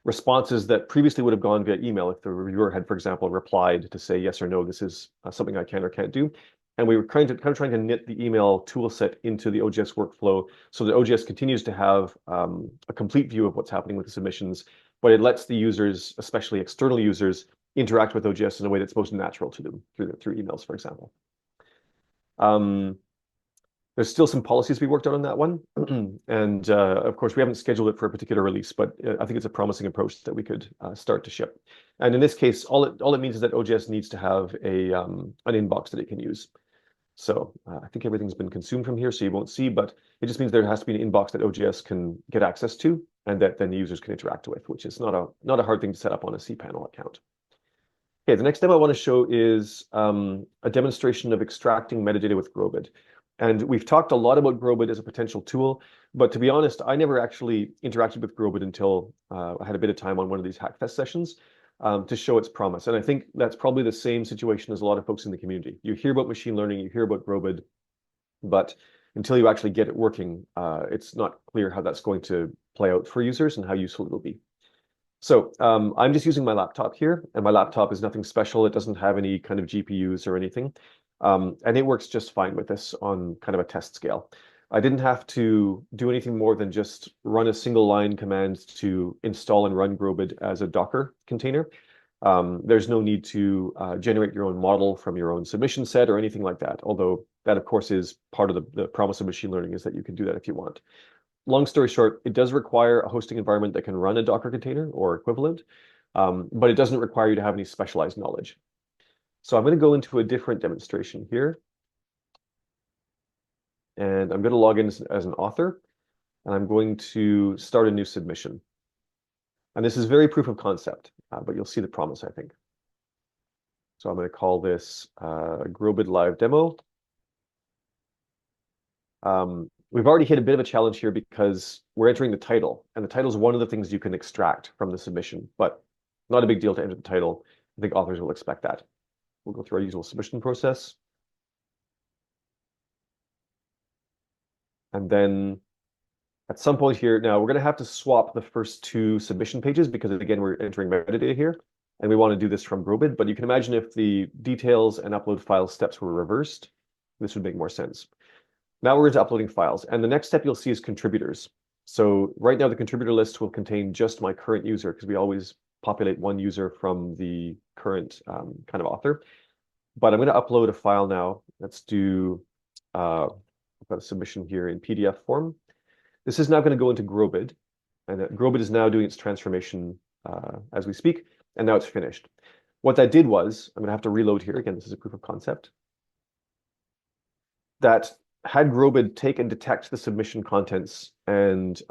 responses that previously would have gone via email if the reviewer had, for example, replied to say yes or no, this is something I can or can't do. And we were kind of trying to knit the email tool set into the OJS workflow so that OJS continues to have a complete view of what's happening with the submissions, but it lets the users, especially external users, interact with OJS in a way that's most natural to them through emails, for example. There's still some policies to be worked on that one. And of course, we haven't scheduled it for a particular release, but I think it's a promising approach that we could start to ship. And in this case, all it means is that OJS needs to have an inbox that it can use. So I think everything's been consumed from here, so you won't see, but it just means there has to be an inbox that OJS can get access to and that then the users can interact with, which is not a hard thing to set up on a cPanel account. Okay, the next demo I want to show is a demonstration of extracting metadata with Grobid. And we've talked a lot about Grobid as a potential tool, but to be honest, I never actually interacted with Grobid until I had a bit of time on one of these Hackfest sessions to show its promise. And I think that's probably the same situation as a lot of folks in the community. You hear about machine learning, you hear about Grobid, but until you actually get it working, it's not clear how that's going to play out for users and how useful it'll be. So I'm just using my laptop here, and my laptop is nothing special. It doesn't have any kind of GPUs or anything. And it works just fine with this on kind of a test scale. I didn't have to do anything more than just run a single line command to install and run Grobid as a Docker container. There's no need to generate your own model from your own submission set or anything like that, although that, of course, is part of the promise of machine learning is that you can do that if you want. Long story short, it does require a hosting environment that can run a Docker container or equivalent, but it doesn't require you to have any specialized knowledge. So I'm going to go into a different demonstration here. And I'm going to log in as an author, and I'm going to start a new submission. And this is very proof of concept, but you'll see the promise, I think. So I'm going to call this Grobid Live Demo. We've already hit a bit of a challenge here because we're entering the title, and the title is one of the things you can extract from the submission, but not a big deal to enter the title. I think authors will expect that. We'll go through our usual submission process. And then at some point here, now we're going to have to swap the first two submission pages because, again, we're entering metadata here, and we want to do this from Grobid. But you can imagine if the details and upload file steps were reversed, this would make more sense. Now we're into uploading files, and the next step you'll see is contributors. So right now the contributor list will contain just my current user because we always populate one user from the current kind of author. But I'm going to upload a file now. Let's do I've got a submission here in PDF form. This is now going to go into Grobid, and Grobid is now doing its transformation as we speak, and now it's finished. What that did was, I'm going to have to reload here. Again, this is a proof of concept. That had Grobid take and detect the submission contents and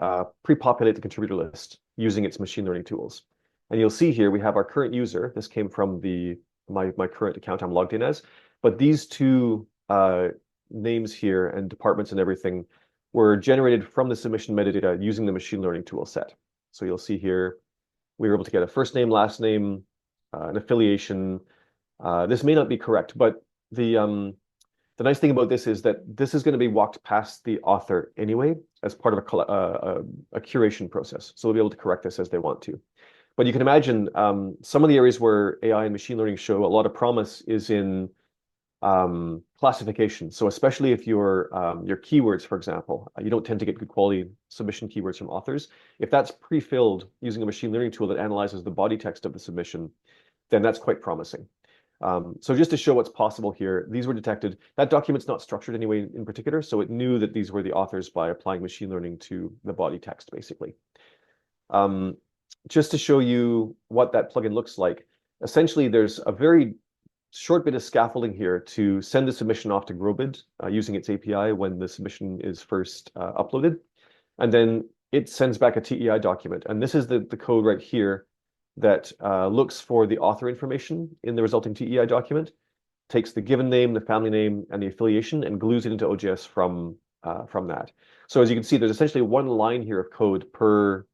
pre-populate the contributor list using its machine learning tools. And you'll see here we have our current user. This came from my current account I'm logged in as. But these two names here and departments and everything were generated from the submission metadata using the machine learning tool set. So you'll see here we were able to get a first name, last name, an affiliation. This may not be correct, but the nice thing about this is that this is going to be walked past the author anyway as part of a curation process. So they'll be able to correct this as they want to. But you can imagine some of the areas where AI and machine learning show a lot of promise is in classification. So especially if your keywords, for example, you don't tend to get good quality submission keywords from authors. If that's pre-filled using a machine learning tool that analyzes the body text of the submission, then that's quite promising. So just to show what's possible here, these were detected. That document's not structured anyway in particular, so it knew that these were the authors by applying machine learning to the body text, basically. Just to show you what that plugin looks like, essentially there's a very short bit of scaffolding here to send the submission off to Grobid using its API when the submission is first uploaded. And then it sends back a TEI document. And this is the code right here that looks for the author information in the resulting TEI document, takes the given name, the family name, and the affiliation, and glues it into OJS from that. So as you can see, there's essentially one line here of code per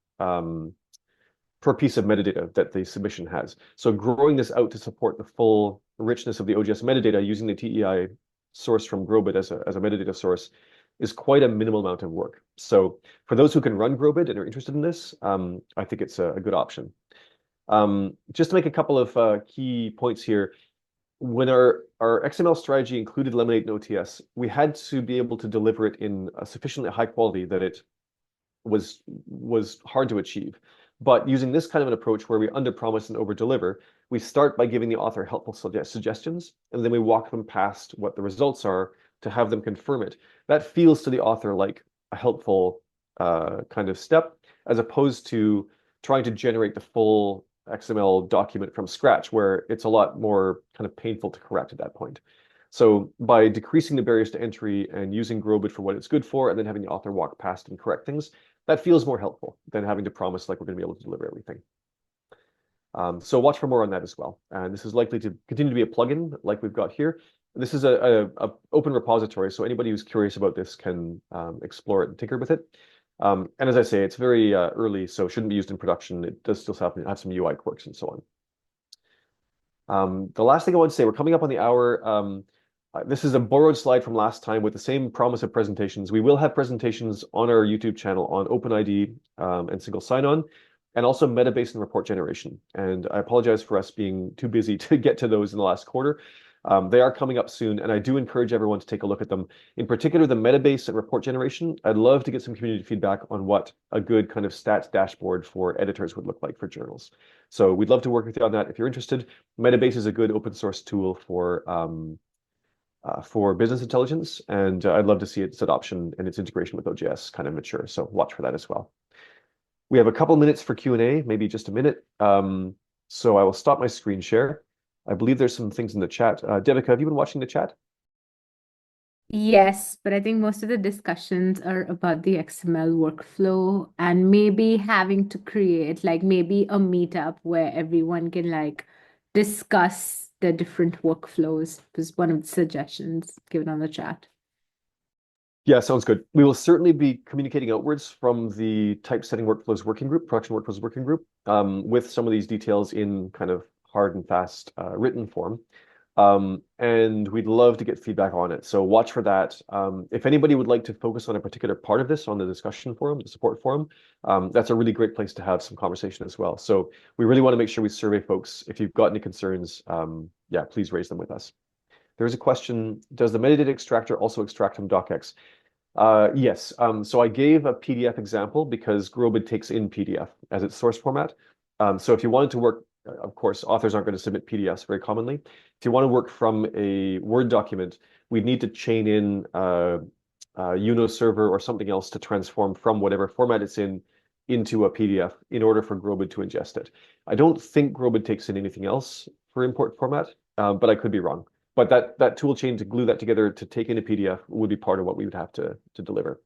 piece of metadata that the submission has. So growing this out to support the full richness of the OJS metadata using the TEI source from Grobid as a metadata source is quite a minimal amount of work. So for those who can run Grobid and are interested in this, I think it's a good option. Just to make a couple of key points here, when our XML strategy included Lemonade and OTS, we had to be able to deliver it in a sufficiently high quality that it was hard to achieve. But using this kind of an approach where we underpromise and overdeliver, we start by giving the author helpful suggestions, and then we walk them past what the results are to have them confirm it. That feels to the author like a helpful kind of step, as opposed to trying to generate the full XML document from scratch, where it's a lot more kind of painful to correct at that point. So by decreasing the barriers to entry and using Grobid for what it's good for, and then having the author walk past and correct things, that feels more helpful than having to promise like we're going to be able to deliver everything. So watch for more on that as well. And this is likely to continue to be a plugin like we've got here. This is a open repository, so anybody who's curious about this can explore it and tinker with it. And as I say, it's very early, so it shouldn't be used in production. It does still have some UI quirks and so on. The last thing I want to say, we're coming up on the hour. This is a borrowed slide from last time with the same promise of presentations. We will have presentations on our YouTube channel on OpenID and single sign-on, and also Metabase and report generation. And I apologize for us being too busy to get to those in the last quarter. They are coming up soon, and I do encourage everyone to take a look at them. In particular, the Metabase and report generation, I'd love to get some community feedback on what a good kind of stats dashboard for editors would look like for journals. So we'd love to work with you on that if you're interested. Metabase is a good open source tool for business intelligence, and I'd love to see its adoption and its integration with OJS kind of mature. So watch for that as well. We have a couple minutes for Q&A, maybe just a minute. So I will stop my screen share. I believe there's some things in the chat. Devika, have you been watching the chat? Yes, but I think most of the discussions are about the XML workflow and maybe having to create like maybe a meetup where everyone can like discuss the different workflows was one of the suggestions given on the chat. Yeah, sounds good. We will certainly be communicating outwards from the Typesetting Workflows working group, Production Workflows working group, with some of these details in kind of hard and fast written form. And we'd love to get feedback on it. So watch for that. If anybody would like to focus on a particular part of this on the discussion forum, the support forum, that's a really great place to have some conversation as well. So we really want to make sure we survey folks. If you've got any concerns, yeah, please raise them with us. There's a question, does the metadata extractor also extract from docx? Yes. So I gave a PDF example because Grobid takes in PDF as its source format. So if you wanted to work, of course, authors aren't going to submit PDFs very commonly. If you want to work from a Word document, we'd need to chain in Uno server or something else to transform from whatever format it's in into a PDF in order for Grobid to ingest it. I don't think Grobid takes in anything else for import format, but I could be wrong. But that tool chain to glue that together to take in a PDF would be part of what we would have to deliver.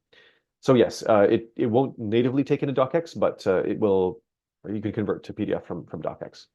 So yes, it won't natively take in a docx, but it will. You can convert to PDF from docx.